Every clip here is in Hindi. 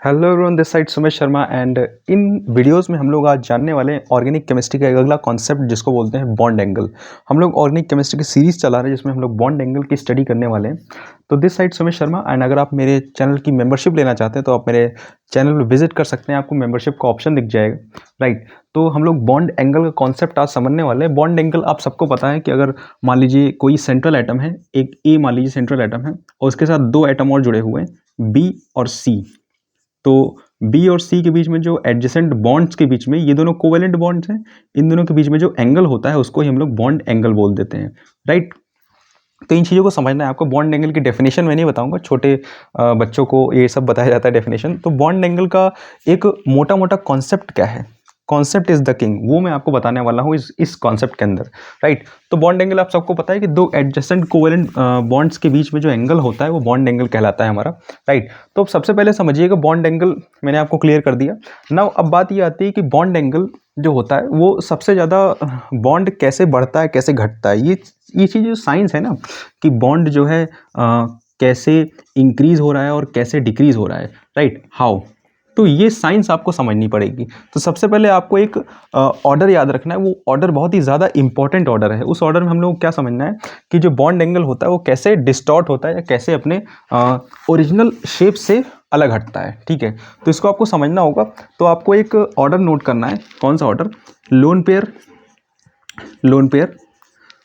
Hello everyone, this side Sumesh Sharma and in videos में हम लोग आज जानने वाले हैं ऑर्गेनिक केमिस्ट्री का एक अगला कॉन्सेप्ट जिसको बोलते हैं बॉन्ड एंगल। हम लोग ऑर्गेनिक केमिस्ट्री की सीरीज चला रहे हैं जिसमें हम लोग बॉन्ड एंगल की स्टडी करने वाले हैं। तो this side Sumesh Sharma and अगर आप मेरे चैनल की मेंबरशिप लेना चाहते हैं तो आप मेरे चैनल पर विजिट कर सकते हैं, आपको मेंबरशिप का ऑप्शन दिख जाएगा। राइट, तो हम लोग बॉन्ड एंगल का कॉन्सेप्ट आज समझने वाले हैं। बॉन्ड एंगल आप सबको पता है कि अगर मान लीजिए कोई सेंट्रल एटम है, एक ए मान लीजिए सेंट्रल एटम है और उसके साथ दो एटम और जुड़े हुए हैं बी और सी। तो बी और सी के बीच में जो एडजेसेंट बॉन्ड्स के बीच में ये दोनों कोवेलेंट बॉन्ड्स हैं, इन दोनों के बीच में जो एंगल होता है उसको ही हम लोग बॉन्ड एंगल बोल देते हैं। राइट, तो इन चीज़ों को समझना है आपको। बॉन्ड एंगल की डेफिनेशन मैं नहीं बताऊंगा, छोटे बच्चों को ये सब बताया जाता है डेफिनेशन। तो बॉन्ड एंगल का एक मोटा मोटा कॉन्सेप्ट क्या है, कॉन्सेप्ट इज द किंग, वो मैं आपको बताने वाला हूँ इस कॉन्सेप्ट के अंदर। राइट, तो बॉन्ड एंगल आप सबको पता है कि दो एडजेसेंट कोवेलेंट बॉन्ड्स के बीच में जो एंगल होता है वो बॉन्ड एंगल कहलाता है हमारा। राइट, तो अब सबसे पहले समझिएगा बॉन्ड एंगल मैंने आपको क्लियर कर दिया। नाउ अब बात ये आती है कि बॉन्ड एंगल जो होता है वो सबसे ज़्यादा बॉन्ड कैसे बढ़ता है कैसे घटता है, ये चीज़ जो साइंस है ना कि बॉन्ड जो है कैसे इंक्रीज हो रहा है और कैसे डिक्रीज हो रहा है। राइट, हाउ, तो ये साइंस आपको समझनी पड़ेगी। तो सबसे पहले आपको एक ऑर्डर याद रखना है, वो ऑर्डर बहुत ही ज़्यादा इंपॉर्टेंट ऑर्डर है। उस ऑर्डर में हम लोग को क्या समझना है कि जो बॉन्ड एंगल होता है वो कैसे डिस्टॉर्ट होता है या कैसे अपने ओरिजिनल शेप से अलग हटता है। ठीक है, तो इसको आपको समझना होगा। तो आपको एक ऑर्डर नोट करना है। कौन सा order? Lone pair. Lone pair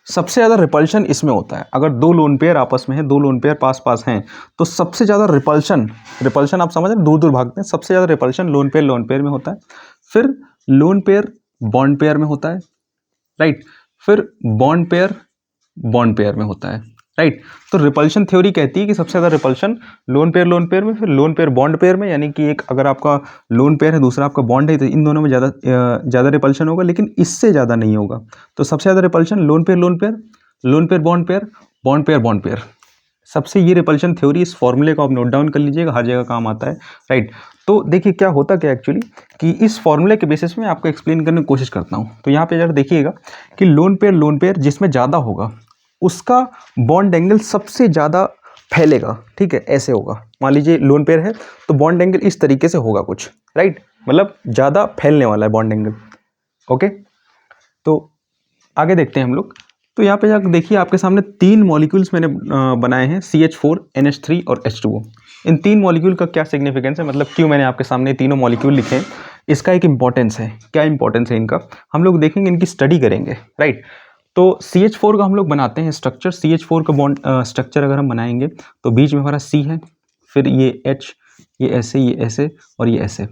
सबसे ज़्यादा रिपल्शन इसमें होता है। अगर दो लोन पेयर आपस में है, दो लोन पेयर पास पास हैं, तो सबसे ज़्यादा रिपल्शन आप समझ रहे हैं, दूर दूर भागते हैं। सबसे ज़्यादा रिपल्शन लोन पेयर में होता है। फिर लोन पेयर बॉन्ड पेयर में होता है। राइट, फिर बॉन्ड पेयर में होता है। राइट, तो रिपल्शन थ्योरी कहती है कि सबसे ज़्यादा रिपल्शन लोन पेयर में, फिर लोन पेयर बॉन्ड पेयर में, यानी कि एक अगर आपका लोन पेयर है दूसरा आपका बॉन्ड है तो इन दोनों में ज़्यादा रिपल्शन होगा, लेकिन इससे ज़्यादा नहीं होगा। तो सबसे ज़्यादा repulsion lone pair bond pair, bond pair. सबसे ये रिपल्शन थ्योरी, इस फॉर्मूले को आप नोट डाउन कर लीजिएगा, हर जगह काम आता है। राइट, तो देखिए क्या होता क्या एक्चुअली कि इस फॉर्मूले के बेसिस में आपको एक्सप्लेन करने की कोशिश करता हूँ। तो यहाँ पे जरा देखिएगा कि लोन पेयर जिसमें ज़्यादा होगा उसका बॉन्ड एंगल सबसे ज़्यादा फैलेगा। ठीक है, ऐसे होगा। मान लीजिए लोन पेयर है तो बॉन्ड एंगल इस तरीके से होगा कुछ। राइट, मतलब ज़्यादा फैलने वाला है बॉन्ड एंगल। ओके, तो आगे देखते हैं हम लोग। तो यहाँ पे जाकर देखिए आपके सामने तीन मॉलिक्यूल्स मैंने बनाए हैं, CH4, NH3 और H2O। इन तीन मॉलिक्यूल का क्या सिग्निफिकेंस है, मतलब क्यों मैंने आपके सामने तीनों मॉलिक्यूल लिखे हैं, इसका एक इंपॉर्टेंस है। क्या इंपॉर्टेंस है इनका, हम लोग देखेंगे, इनकी स्टडी करेंगे। राइट, तो CH4 का हम लोग बनाते हैं स्ट्रक्चर। CH4 का बॉन्ड स्ट्रक्चर अगर हम बनाएंगे तो बीच में हमारा C है, फिर ये H, ये ऐसे और ये ऐसे,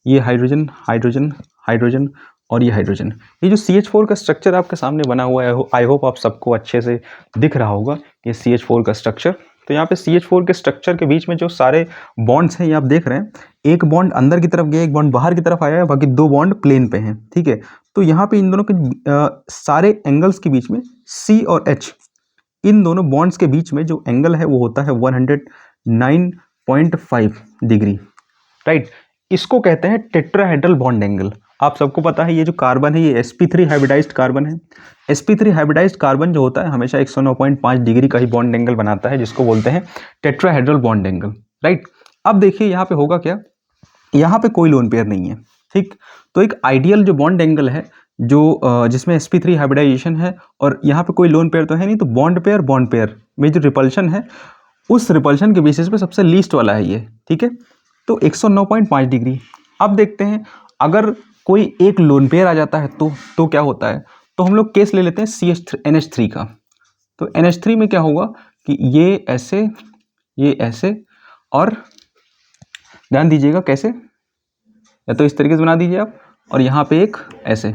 ये हाइड्रोजन हाइड्रोजन हाइड्रोजन और ये हाइड्रोजन। ये जो CH4 का स्ट्रक्चर आपके सामने बना हुआ है, आई होप आप सबको अच्छे से दिख रहा होगा ये CH4 का स्ट्रक्चर। तो यहाँ पे CH4 के स्ट्रक्चर के बीच में जो सारे बॉन्ड्स हैं ये आप देख रहे हैं, एक बॉन्ड अंदर की तरफ गया, एक बॉन्ड बाहर की तरफ आया है, बाकी दो बॉन्ड प्लेन पे हैं। ठीक है, तो यहाँ पे इन दोनों के सारे एंगल्स के बीच में C और H, इन दोनों बॉन्ड्स के बीच में जो एंगल है वो होता है 109.5 डिग्री। राइट, इसको कहते हैं टेट्राहेड्रल बॉन्ड एंगल। आप सबको पता है ये जो कार्बन है ये sp3 हाइब्रिडाइज्ड कार्बन है। sp3 हाइब्रिडाइज्ड कार्बन जो होता है हमेशा 109.5 डिग्री का ही बॉन्ड एंगल बनाता है, जिसको बोलते हैं टेट्राहेड्रल बॉन्ड एंगल। राइट, अब देखिए यहाँ पे होगा क्या, यहाँ पे कोई लोन पेयर नहीं है। ठीक, तो एक आइडियल जो बॉन्ड एंगल है जो जिसमें sp3 हाइब्रिडाइजेशन है और यहाँ पे कोई लोन पेयर तो है नहीं, तो बॉन्ड पेयर में जो रिपल्शन है उस रिपल्शन के बेसिस पे सबसे लीस्ट वाला है ये। ठीक है, तो 109.5 डिग्री। अब देखते हैं अगर कोई एक लोन पेयर आ जाता है तो क्या होता है। तो हम लोग केस ले लेते हैं NH3 का। तो NH3 में क्या होगा कि ये ऐसे और ध्यान दीजिएगा कैसे, या तो इस तरीके से बना दीजिए आप, और यहाँ पे एक ऐसे,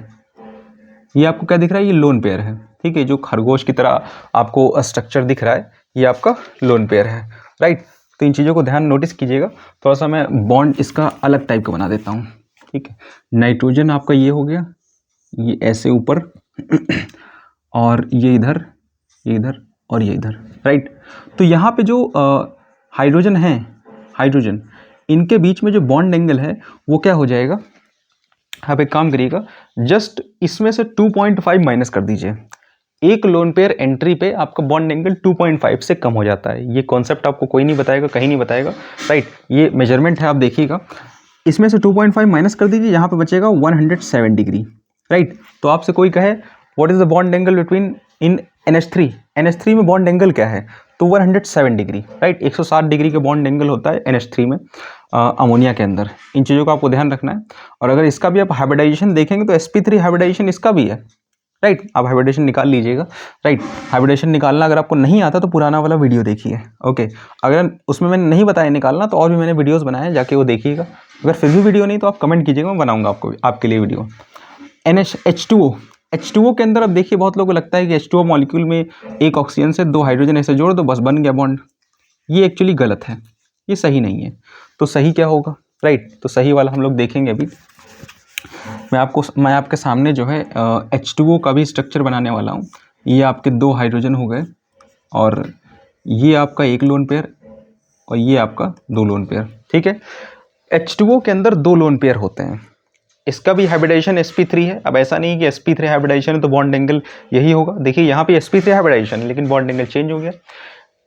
ये आपको क्या दिख रहा है, ये लोन पेयर है। ठीक है, जो खरगोश की तरह आपको स्ट्रक्चर दिख रहा है ये आपका लोन पेयर है। राइट, तो इन चीज़ों को ध्यान नोटिस कीजिएगा। थोड़ा सा मैं बॉन्ड इसका अलग टाइप का बना देता हूँ। ठीक है, नाइट्रोजन आपका ये हो गया, ये ऐसे ऊपर और ये इधर और ये इधर। राइट, तो यहाँ पे जो हाइड्रोजन है, इनके बीच में जो बॉन्ड एंगल है वो क्या हो जाएगा, आप एक काम करिएगा, जस्ट इसमें से 2.5 माइनस कर दीजिए। एक लोन पेयर एंट्री पे आपका बॉन्ड एंगल 2.5 से कम हो जाता है। ये कॉन्सेप्ट आपको कोई नहीं बताएगा, कहीं नहीं बताएगा, राइट। ये मेजरमेंट है, आप देखिएगा। इसमें से 2.5 माइनस कर दीजिए, यहाँ पे बचेगा 107 डिग्री, राइट। तो आपसे कोई कहे what is the bond angle between in NH3, NH3 में बॉन्ड एंगल क्या है, तो 107 डिग्री, राइट। 160 डिग्री का बॉन्ड एंगल होता है NH3 में अमोनिया के अंदर। इन चीज़ों का आपको ध्यान रखना है। और अगर इसका भी आप हाइब्रिडाइजेशन देखेंगे तो sp3 हाइब्रिडाइजेशन इसका भी है, राइट। आप हाइब्रिडेशन निकाल लीजिएगा, राइट। हाइब्रिडेशन निकालना अगर आपको नहीं आता तो पुराना वाला वीडियो देखिए, ओके। अगर उसमें मैंने नहीं बताया निकालना तो और भी मैंने वीडियोस बनाए हैं, जाके वो देखिएगा। अगर फिर भी वीडियो नहीं तो आप कमेंट कीजिएगा, मैं बनाऊंगा आपके लिए वीडियो। H2O के अंदर अब देखिए, बहुत लोगों को लगता है कि H2O मॉलिक्यूल में एक ऑक्सीजन से 2 हाइड्रोजन ऐसे जोड़ दो, बस बन गया बॉन्ड। ये एक्चुअली गलत है, ये सही नहीं है। तो सही क्या होगा, राइट। तो सही वाला हम लोग देखेंगे अभी। मैं आपके सामने जो है H2O का भी स्ट्रक्चर बनाने वाला हूँ। ये आपके 2 हाइड्रोजन हो गए, और ये आपका एक लोन पेयर, और ये आपका 2 लोन पेयर, ठीक है। H2O के अंदर 2 लोन पेयर होते हैं। इसका भी हाइब्रिडाइजेशन sp3 है। अब ऐसा नहीं कि sp3 हाइब्रिडाइजेशन है तो बॉन्ड एंगल यही होगा। देखिए यहाँ पे sp3 हाइब्रिडाइजेशन है, लेकिन बॉन्ड एंगल चेंज हो गया।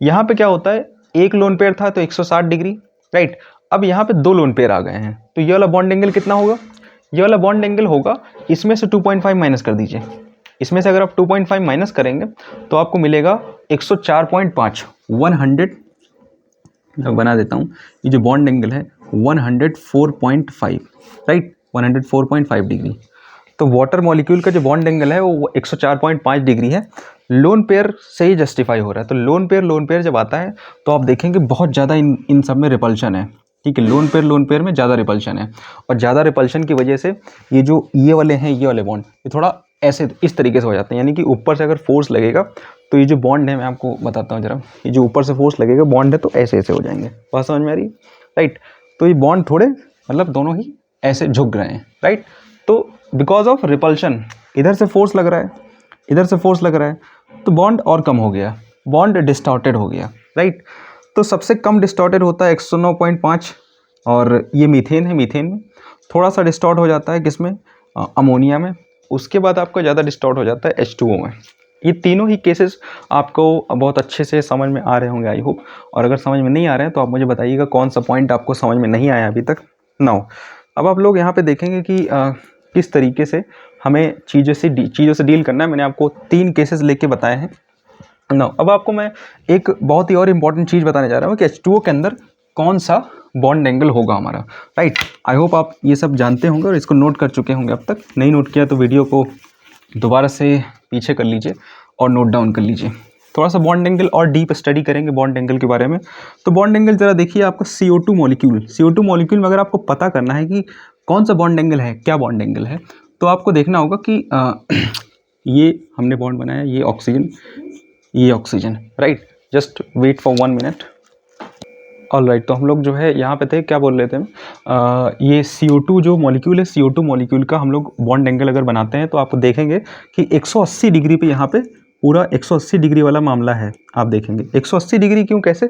यहाँ पे क्या होता है, एक लोन पेयर था तो 160 डिग्री, राइट। अब यहाँ पे 2 लोन पेयर आ गए हैं, तो ये वाला बॉन्ड एंगल कितना होगा, ये वाला बॉन्ड एंगल होगा, इसमें से 2.5 माइनस कर दीजिए। इसमें से अगर आप 2.5 माइनस करेंगे तो आपको मिलेगा 104.5, 100, मैं बना देता हूँ। ये जो बॉन्ड एंगल है 104.5, राइट, 104.5 डिग्री। तो वाटर मॉलिक्यूल का जो बॉन्ड एंगल है वो 104.5 डिग्री है। लोन पेयर से ही जस्टिफाई हो रहा है। तो लोन पेयर जब आता है तो आप देखेंगे बहुत ज़्यादा इन सब में रिपल्शन है, ठीक है। लोन पेयर में ज़्यादा रिपल्शन है, और ज़्यादा रिपल्शन की वजह से ये वाले हैं, ये वाले बॉन्ड ये थोड़ा ऐसे इस तरीके से हो जाते हैं। यानी कि ऊपर से अगर फोर्स लगेगा तो ये जो बॉन्ड है, मैं आपको बताता हूँ जरा, ये जो ऊपर से फोर्स लगेगा बॉन्ड है तो ऐसे ऐसे हो जाएंगे। बात समझ में आ रही है, राइट। तो ये बॉन्ड थोड़े मतलब दोनों ही ऐसे झुक रहे हैं, राइट। तो बिकॉज ऑफ रिपल्शन, इधर से फोर्स लग रहा है, इधर से फोर्स लग रहा है, तो बॉन्ड और कम हो गया, बॉन्ड डिस्टॉर्टेड हो गया, राइट। तो सबसे कम डिस्टॉर्टेड होता है 109.5, और ये मीथेन है। मीथेन में थोड़ा सा डिस्टॉर्ट हो जाता है, किसमें, अमोनिया में। उसके बाद आपका ज़्यादा डिस्टॉर्ट हो जाता है H2O में। ये तीनों ही केसेस आपको बहुत अच्छे से समझ में आ रहे होंगे, आई होप। और अगर समझ में नहीं आ रहे हैं तो आप मुझे बताइएगा कौन सा पॉइंट आपको समझ में नहीं आया अभी तक। नाउ अब आप लोग यहाँ पे देखेंगे कि किस तरीके से हमें चीज़ों से डील करना है। मैंने आपको 3 केसेस लेके बताए हैं। नाउ अब आपको मैं एक बहुत ही और इम्पॉर्टेंट चीज़ बताने जा रहा हूँ कि H2O के अंदर कौन सा बॉन्ड एंगल होगा हमारा, राइट। आई होप आप ये सब जानते होंगे और इसको नोट कर चुके होंगे। अब तक नहीं नोट किया तो वीडियो को दोबारा से पीछे कर लीजिए और नोट डाउन कर लीजिए। थोड़ा सा बॉन्ड एंगल और डीप स्टडी करेंगे बॉन्ड एंगल के बारे में। तो बॉन्ड एंगल ज़रा देखिए, आपका CO2 मॉलिक्यूल में अगर आपको पता करना है कि कौन सा बॉन्ड एंगल है, क्या बॉन्ड एंगल है, तो आपको देखना होगा कि ये हमने बॉन्ड बनाया, ये oxygen, right. Just wait for 1 minute. All right, तो हम लोग जो है यहाँ पे थे, क्या बोल रहे थे ये CO2 जो मॉलिक्यूल है, CO2 मॉलिक्यूल का हम लोग बॉन्ड एंगल अगर बनाते हैं तो आप देखेंगे कि 180 डिग्री पे यहाँ पे पूरा 180 डिग्री वाला मामला है। आप देखेंगे 180 डिग्री क्यों, कैसे,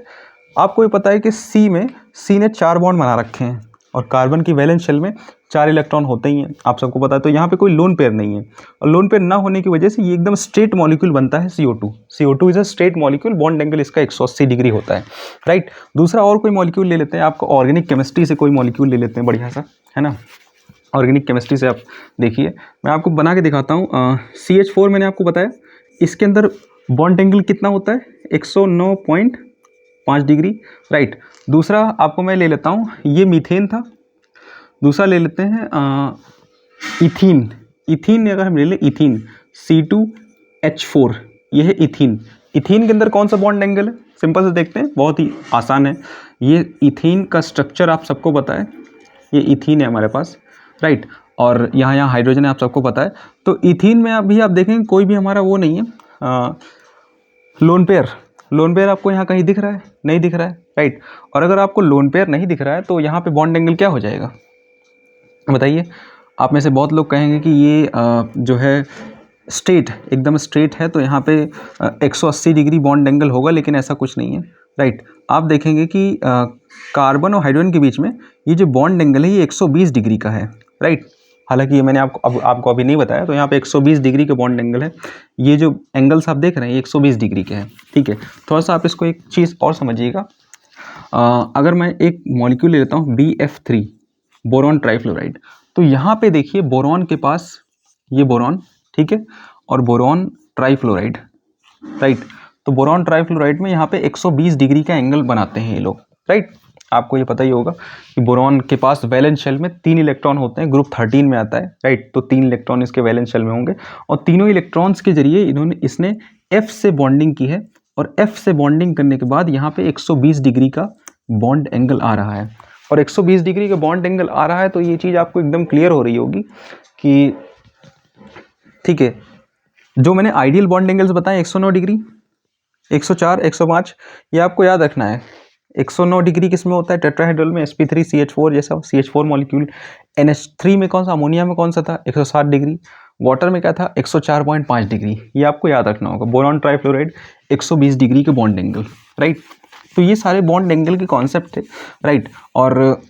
आपको ये पता है कि सी ने 4 बॉन्ड बना रखे हैं, और कार्बन की वैलेंस शेल में 4 इलेक्ट्रॉन होते ही हैं, आप सबको पता है। तो यहाँ पे कोई लोन पेयर नहीं है, और लोन पेयर ना होने की वजह से ये एकदम स्ट्रेट मॉलिक्यूल बनता है CO2 is a straight molecule. Bond angle इसका 180 डिग्री होता है, राइट। दूसरा और कोई मॉलिक्यूल ले लेते हैं, आपको ऑर्गेनिक केमिस्ट्री से कोई मॉलिक्यूल ले लेते हैं बढ़िया सा, है ना। ऑर्गेनिक केमिस्ट्री से आप देखिए, मैं आपको बना के दिखाता हूँ। CH4 मैंने आपको बताया, इसके अंदर बॉन्ड एंगल कितना होता है, 109.5 डिग्री, राइट। दूसरा आपको मैं ले लेता हूँ, ये मीथेन था। दूसरा ले लेते हैं इथीन अगर हम ले लें, इथीन C2H4, ये है इथीन के अंदर कौन सा बॉन्ड एंगल है, सिंपल से देखते हैं, बहुत ही आसान है। ये इथीन का स्ट्रक्चर आप सबको पता है, ये इथीन है हमारे पास, राइट। और यहाँ हाइड्रोजन है, आप सबको पता है। तो इथीन में अभी आप देखेंगे कोई भी हमारा वो नहीं है लोन पेयर आपको यहाँ कहीं दिख रहा है, नहीं दिख रहा है, राइट। और अगर आपको लोन पेयर नहीं दिख रहा है तो यहाँ पे बॉन्ड एंगल क्या हो जाएगा बताइए। आप में से बहुत लोग कहेंगे कि ये जो है एकदम स्ट्रेट है, तो यहाँ पे 180 डिग्री बॉन्ड एंगल होगा, लेकिन ऐसा कुछ नहीं है, राइट। आप देखेंगे कि कार्बन और हाइड्रोजन के बीच में ये जो बॉन्ड एंगल है ये 120 डिग्री का है, राइट। हालांकि ये मैंने आपको अभी नहीं बताया। तो यहाँ पे 120 डिग्री के बॉन्ड एंगल है। ये जो एंगल्स आप देख रहे हैं ये 120 डिग्री के हैं, ठीक है। थोड़ा सा आप इसको एक चीज़ और समझिएगा। अगर मैं एक मॉलिक्यूल ले लेता हूँ BF3, बोरॉन ट्राइफ्लोराइड, तो यहाँ पे देखिए बोरॉन के पास ये बोरॉन, ठीक है, और बोरॉन ट्राइफ्लोराइड, राइट। तो बोरॉन ट्राइफ्लोराइड में यहाँ पे 120 डिग्री का एंगल बनाते हैं ये लोग, राइट। आपको ये पता ही होगा कि बोरॉन के पास वैलेंस शेल में 3 इलेक्ट्रॉन होते हैं, ग्रुप 13 में आता है, राइट। तो 3 इलेक्ट्रॉन इसके वैलेंस शेल में होंगे और तीनों इलेक्ट्रॉन्स के जरिए इसने F से बॉन्डिंग की है और F से बॉन्डिंग करने के बाद यहाँ पे 120 डिग्री का बॉन्ड एंगल आ रहा है। और 120 डिग्री का बॉन्ड एंगल आ रहा है तो ये चीज़ आपको एकदम क्लियर हो रही होगी कि, ठीक है, जो मैंने आइडियल बॉन्ड एंगल्स बताए 109 डिग्री, 104, 105, ये आपको याद रखना है। 109 डिग्री किस में होता है? टेट्राहेड्रल में, sp3CH4 जैसा CH4 मॉलिक्यूल। NH3 में कौन सा, अमोनिया में कौन सा था? 160 डिग्री। वाटर में क्या था? 104.5 डिग्री। ये आपको याद रखना होगा। बोरॉन ट्राइफ्लोराइड 120 डिग्री के बॉन्ड एंगल, राइट। तो ये सारे बॉन्ड एंगल के कॉन्सेप्ट थे, राइट। और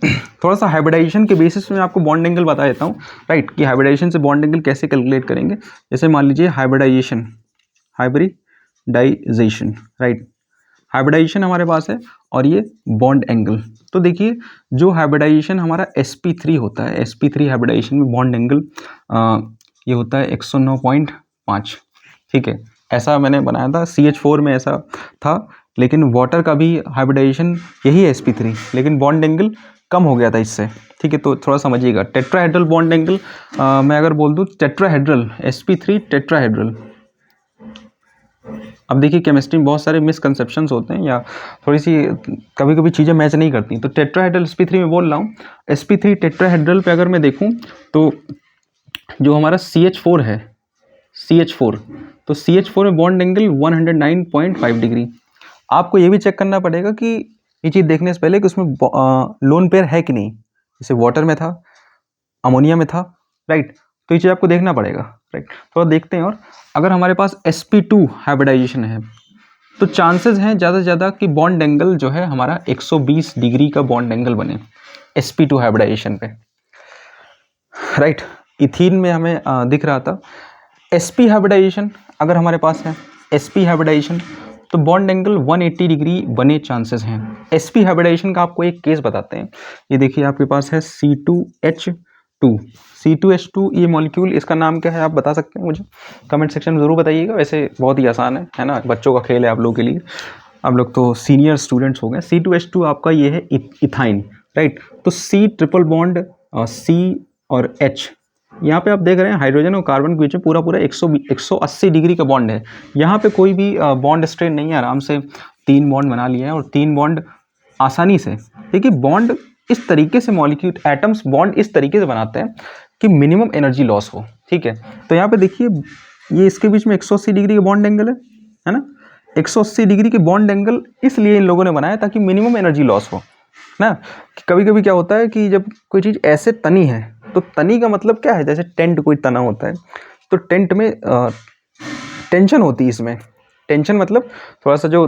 थोड़ा सा हाइब्रिडाइजेशन के बेसिस में आपको बॉन्ड एंगल बता देता हूँ, राइट, कि हाइब्रिडाइजेशन से बॉन्ड एंगल कैसे कैलकुलेट करेंगे। जैसे मान लीजिए हाइब्रिडाइजेशन, राइट, हाइब्रिडाइजेशन हमारे पास है और ये बॉन्ड एंगल। तो देखिए जो हाइब्रिडाइजेशन हमारा sp3 होता है, sp3 हाइब्रिडाइजेशन में बॉन्ड एंगल ये होता है 109.5, ठीक है। ऐसा मैंने बनाया था, CH4 में ऐसा था, लेकिन वाटर का भी हाइब्रिडाइजेशन यही है sp3, लेकिन बॉन्ड एंगल कम हो गया था इससे, ठीक है। तो थोड़ा समझिएगा। टेट्राहेड्रल बॉन्ड एंगल, मैं अगर बोल दूँ टेट्राहेड्रल, sp3 टेट्राहेड्रल। अब देखिए केमिस्ट्री में बहुत सारे मिसकंसेप्शंस होते हैं या थोड़ी सी कभी कभी चीज़ें मैच नहीं करती। तो टेट्राहेड्रल sp3 में बोल रहा हूँ, sp3 टेट्राहेड्रल पे अगर मैं देखूँ तो जो हमारा CH4 है, CH4, तो CH4 में बॉन्ड एंगल 109.5 डिग्री। आपको ये भी चेक करना पड़ेगा कि ये चीज़ देखने से पहले कि उसमें लोन पेयर है कि नहीं। जैसे वाटर में था, अमोनिया में था, राइट। तो ये चीज़ आपको देखना पड़ेगा, राइट। तो देखते हैं। और अगर हमारे पास sp2 हाइब्रिडाइजेशन है तो चांसेस हैं ज़्यादा से ज़्यादा कि बॉन्ड एंगल जो है हमारा 120 डिग्री का बॉन्ड एंगल बने sp2 हाइब्रिडाइजेशन पे, राइट। इथीन में हमें दिख रहा था। sp हाइब्रिडाइजेशन अगर हमारे पास है, sp हाइब्रिडाइजेशन, तो बॉन्ड एंगल 180 डिग्री बने चांसेस हैं। sp हाइब्रिडाइजेशन का आपको एक केस बताते हैं। ये देखिए आपके पास है C2H2, ये मॉलिक्यूल, इसका नाम क्या है आप बता सकते हैं मुझे? कमेंट सेक्शन में ज़रूर बताइएगा। वैसे बहुत ही आसान है ना, बच्चों का खेल है आप लोगों के लिए, आप लोग तो सीनियर स्टूडेंट्स हो गए। C2H2 आपका ये है इथाइन, राइट। तो C ट्रिपल बॉन्ड C और H, यहाँ पे आप देख रहे हैं हाइड्रोजन और कार्बन के बीच में पूरा 180 डिग्री का बॉन्ड है। यहाँ पे कोई भी बॉन्ड स्ट्रेन नहीं है, आराम से 3 बॉन्ड बना लिए हैं और 3 बॉन्ड आसानी से। देखिए बॉन्ड इस तरीके से, मॉलिक्यूल एटम्स बॉन्ड इस तरीके से बनाते हैं कि मिनिमम एनर्जी लॉस हो, ठीक है। तो यहाँ पे देखिए ये इसके बीच में 180 डिग्री का बॉन्ड एंगल है ना। 180 डिग्री के बॉन्ड एंगल इसलिए इन लोगों ने बनाया ताकि मिनिमम एनर्जी लॉस हो ना। कभी कभी क्या होता है कि जब कोई चीज़ ऐसे तनी है, तो तनी का मतलब क्या है, जैसे टेंट कोई तना होता है तो टेंट में टेंशन होती है। इसमें टेंशन मतलब थोड़ा सा जो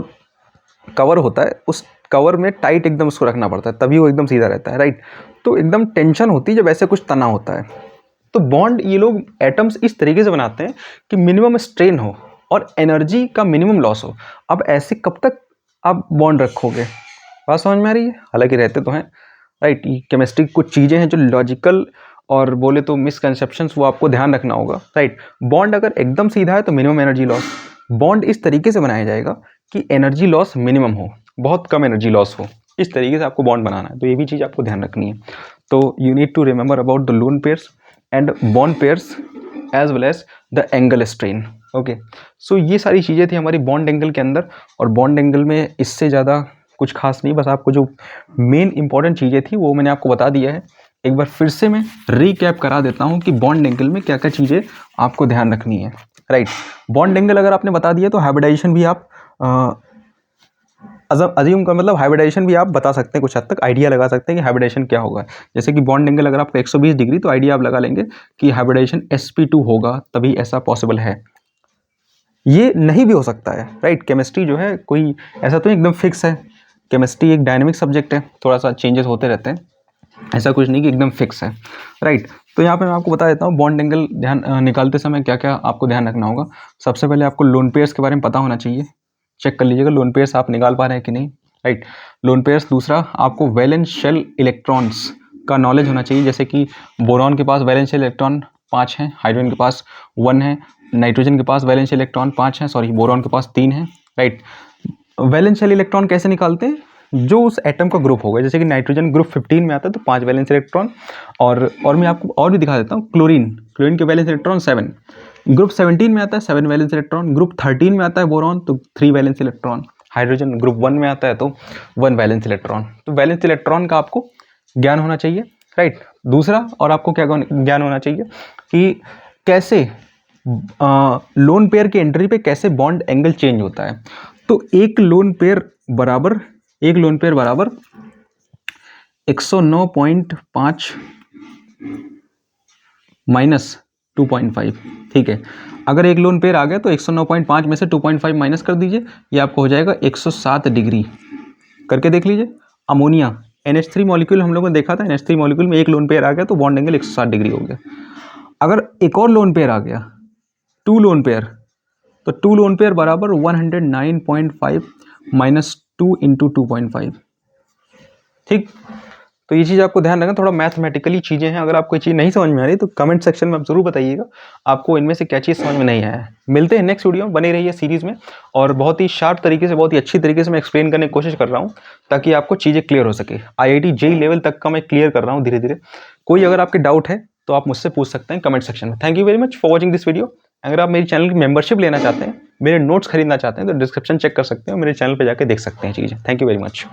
कवर होता है उस कवर में टाइट एकदम उसको रखना पड़ता है, तभी वो एकदम सीधा रहता है, राइट। तो एकदम टेंशन होती है जब ऐसे कुछ तना होता है। तो बॉन्ड ये लोग एटम्स इस तरीके से बनाते हैं कि मिनिमम स्ट्रेन हो और एनर्जी का मिनिमम लॉस हो। अब ऐसे कब तक आप बॉन्ड रखोगे? बात समझ में आ रही है? हालांकि रहते तो हैं, राइट। केमिस्ट्री कुछ चीज़ें हैं जो लॉजिकल और बोले तो मिसकंसेप्शंस, वो आपको ध्यान रखना होगा, राइट। बॉन्ड अगर एकदम सीधा है तो मिनिमम एनर्जी लॉस। बॉन्ड इस तरीके से बनाया जाएगा कि एनर्जी लॉस मिनिमम हो, बहुत कम एनर्जी लॉस हो, इस तरीके से आपको बॉन्ड बनाना है। तो ये भी चीज़ आपको ध्यान रखनी है। तो you need to remember about the lone pairs and bond pairs as well as the angle strain, okay. So ये सारी चीज़ें थी हमारी बॉन्ड एंगल के अंदर। और बॉन्ड एंगल में इससे ज़्यादा कुछ खास नहीं, बस आपको जो मेन इंपॉर्टेंट चीज़ें थी वो मैंने आपको बता दिया है। एक बार फिर से मैं रिकैप करा देता हूँ कि बॉन्ड एंगल में क्या क्या चीज़ें आपको ध्यान रखनी है, राइट। बॉन्ड एंगल अगर आपने बता दिया तो हाइब्रिडाइजेशन भी आप अज्यूम का मतलब हाइब्रिडाइजेशन भी आप बता सकते हैं, कुछ हद तक आइडिया लगा सकते हैं कि हाइब्रिडाइजेशन क्या होगा। जैसे कि बॉन्ड एंगल अगर आपका 120 डिग्री, तो आइडिया आप लगा लेंगे कि हाइब्रिडाइजेशन sp2 होगा, तभी ऐसा पॉसिबल है। ये नहीं भी हो सकता है, राइट। केमिस्ट्री जो है कोई ऐसा तो एकदम फिक्स है, केमिस्ट्री एक डायनेमिक सब्जेक्ट है, थोड़ा सा चेंजेस होते रहते हैं। ऐसा कुछ नहीं कि एकदम फिक्स है, राइट। तो यहाँ पे मैं आपको बता देता हूँ बॉन्ड एंगल ध्यान निकालते समय क्या क्या आपको ध्यान रखना होगा। सबसे पहले आपको लोन पेयर्स के बारे में पता होना चाहिए, चेक कर लीजिएगा लोन पेयर्स आप निकाल पा रहे हैं कि नहीं, राइट। Lone pairs. दूसरा, आपको वैलेंस शेल इलेक्ट्रॉन्स का नॉलेज होना चाहिए, जैसे कि बोरॉन के पास वैलेंस शेल इलेक्ट्रॉन 5 हैं, हाइड्रोजन के पास 1 है, नाइट्रोजन के पास वैलेंस शेल इलेक्ट्रॉन 5 हैं, सॉरी बोरॉन के पास 3 है, राइट। वैलेंस शेल इलेक्ट्रॉन कैसे निकालते हैं, जो उस एटम का ग्रुप होगा, जैसे कि नाइट्रोजन ग्रुप 15 में आता है तो 5 वैलेंस इलेक्ट्रॉन। और मैं आपको और भी दिखा देता हूँ, क्लोरीन के वैलेंस इलेक्ट्रॉन 7, ग्रुप 17 में आता है 7 वैलेंस इलेक्ट्रॉन, ग्रुप 13 में आता है बोरॉन तो 3 वैलेंस इलेक्ट्रॉन, हाइड्रोजन ग्रुप 1 में आता है तो 1 वैलेंस इलेक्ट्रॉन। तो वैलेंस इलेक्ट्रॉन का आपको ज्ञान होना चाहिए, राइट। दूसरा, और आपको क्या ज्ञान होना चाहिए कि कैसे लोन पेयर की एंट्री पे कैसे बॉन्ड एंगल चेंज होता है। तो एक लोन पेयर बराबर 109.5 माइनस 2.5, ठीक है। अगर एक लोन पेयर आ गया तो 109.5 में से 2.5 माइनस कर दीजिए, ये आपको हो जाएगा 107 डिग्री। करके देख लीजिए। अमोनिया NH3 मॉलिक्यूल हम लोगों ने देखा था, NH3 मॉलिक्यूल में एक लोन पेयर आ गया तो बॉन्ड एंगल 107 डिग्री हो गया। अगर एक और लोन पेयर आ गया, 2 लोन पेयर, तो 2 लोन पेयर बराबर 109.5 माइनस 2 इंटू 2.5, ठीक। तो ये चीज़ आपको ध्यान रखना, थोड़ा मैथमेटिकली चीज़ें हैं। अगर आपको ये चीज़ नहीं समझ में आ रही तो कमेंट सेक्शन में आप जरूर बताइएगा आपको इनमें से क्या चीज़ समझ में नहीं आया है। मिलते हैं नेक्स्ट वीडियो में, बने रहिए सीरीज़ में। और बहुत ही शार्प तरीके से, बहुत ही अच्छी तरीके से मैं एक्सप्लेन करने की कोशिश कर रहा हूँ ताकि आपको चीज़ें क्लियर हो सके। IIT JEE लेवल तक का मैं क्लियर कर रहा हूँ धीरे धीरे। कोई अगर आपके डाउट है तो आप मुझसे पूछ सकते हैं कमेंट सेक्शन में। Thank you very much for watching this video. अगर आप मेरे चैनल की मेंबरशिप लेना चाहते हैं, मेरे नोट्स खरीदना चाहते हैं तो डिस्क्रिप्शन चेक कर सकते हैं, मेरे चैनल पर जाकर देख सकते हैं चीज़ें। Thank you very much.